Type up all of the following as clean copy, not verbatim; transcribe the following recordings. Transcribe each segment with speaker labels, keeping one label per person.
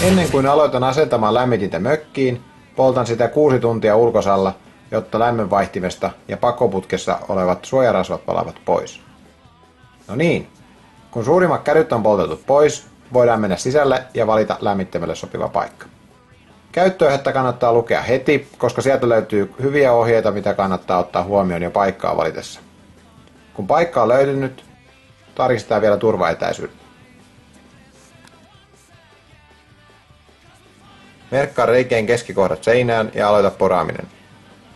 Speaker 1: Ennen kuin aloitan asentamaan lämmitintä mökkiin, poltan sitä 6 tuntia ulkosalla, jotta lämmönvaihtimesta ja pakoputkessa olevat suojarasvat palavat pois. No niin, kun suurimmat käryt on poltettu pois, voidaan mennä sisälle ja valita lämmittämälle sopiva paikka. Käyttöohjetta kannattaa lukea heti, koska sieltä löytyy hyviä ohjeita, mitä kannattaa ottaa huomioon jo paikkaa valitessa. Kun paikka on löytynyt, tarkistetaan vielä turvaetäisyyttä. Merkkaa reikien keskikohdat seinään ja aloita poraaminen.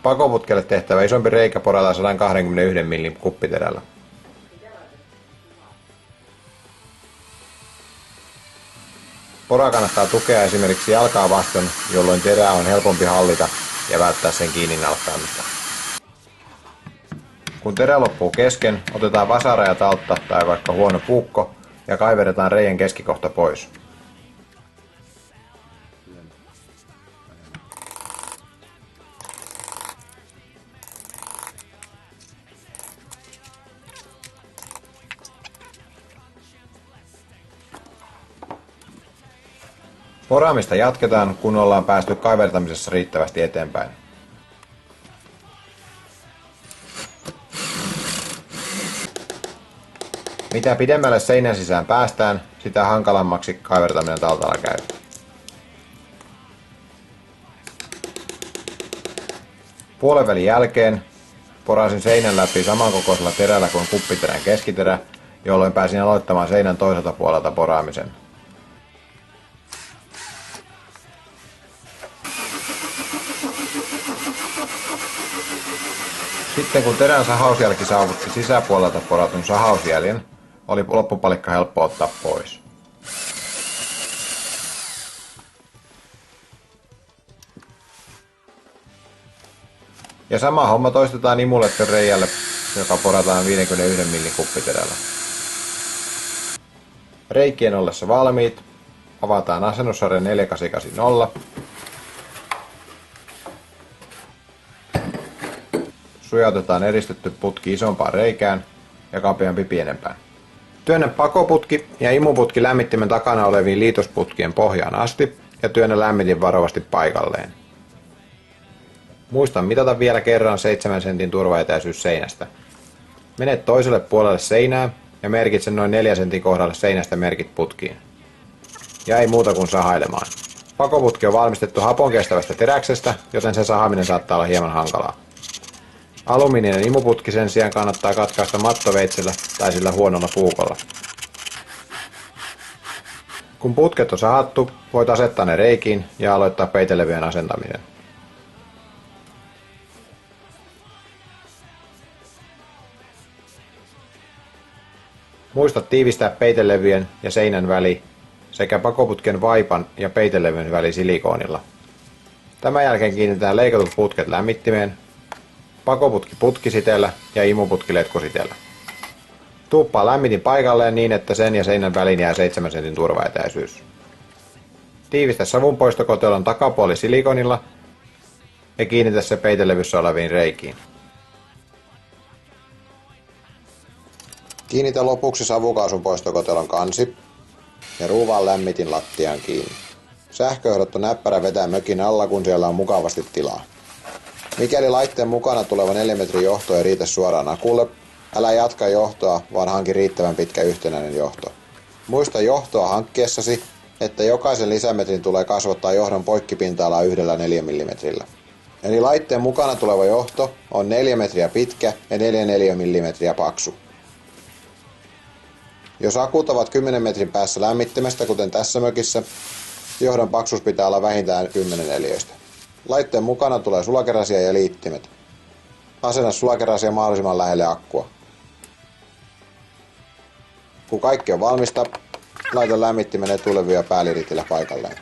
Speaker 1: Pakoputkelle tehtävä isompi reikä porataan 121 mm kuppiterällä. Poraa kannattaa tukea esimerkiksi jalkaa vasten, jolloin terää on helpompi hallita ja välttää sen kiinni nalkkaamista. Kun terä loppuu kesken, otetaan vasarajat alta tai vaikka huono puukko ja kaiverretaan reiän keskikohta pois. Poraamista jatketaan, kun ollaan päästy kaivertamisessa riittävästi eteenpäin. Mitä pidemmälle seinän sisään päästään, sitä hankalammaksi kaivertaminen taltalla käy. Puolenvälin jälkeen porasin seinän läpi samankokoisella terällä kuin kuppiterän keskiterä, jolloin pääsin aloittamaan seinän toiselta puolelta poraamisen. Sitten kun terän sahausjälki saavutti sisäpuolelta poratun sahausjäljen, oli loppupalikka helppo ottaa pois. Ja sama homma toistetaan imuletön reijälle, joka porataan 51 mm kuppiterällä. Reikien ollessa valmiit, avataan asennussarja 4880. Sujautetaan eristetty putki isompaan reikään ja kapeampi pienempään. Työnnä pakoputki ja imuputki lämmittimen takana oleviin liitosputkien pohjaan asti ja työnnä lämmitin varovasti paikalleen. Muista mitata vielä kerran 7 sentin turvaetäisyys seinästä. Mene toiselle puolelle seinää ja merkitse noin 4 sentin kohdalle seinästä merkit putkiin. Ja ei muuta kuin sahailemaan. Pakoputki on valmistettu hapon kestävästä teräksestä, joten sen sahaminen saattaa olla hieman hankalaa. Alumiininen imuputki sen sijaan kannattaa katkaista mattoveitsellä tai sillä huonolla puukolla. Kun putket on sahattu, voit asettaa ne reikiin ja aloittaa peitelevyjen asentamisen. Muista tiivistää peitelevyjen ja seinän väli sekä pakoputken vaipan ja peitelevyn väli silikoonilla. Tämän jälkeen kiinnitetään leikatut putket lämmittimeen, pakoputki putkisiteellä ja imuputki letkusiteellä. Tuuppaa lämmitin paikalleen niin, että sen ja seinän väliin jää 7 sentin turvaetäisyys. Tiivistä savunpoistokotelon takapuoli silikonilla ja kiinnitä se peitelevyssä oleviin reikiin. Kiinnitä lopuksi savukaasun poistokotelon kansi ja ruuvaan lämmitin lattiaan kiinni. Sähköjohdot on näppärä vetää mökin alla, kun siellä on mukavasti tilaa. Mikäli laitteen mukana tuleva 4 metrin johto ei riitä suoraan akulle, älä jatka johtoa, vaan hanki riittävän pitkä yhtenäinen johto. Muista johtoa hankkiessasi, että jokaisen lisämetrin tulee kasvattaa johdon poikkipinta-alaa 1 4 mm. Eli laitteen mukana tuleva johto on 4 metriä pitkä ja 4 mm paksu. Jos akut ovat 10 metrin päässä lämmittimestä, kuten tässä mökissä, johdon paksuus pitää olla vähintään 10 neliöistä. Laitteen mukana tulee sulakeräsiä ja liittimet. Asenna sulakeräsiä mahdollisimman lähelle akkua. Kun kaikki on valmista, laita lämmittimen etulevy ja pääliritilä paikalleen.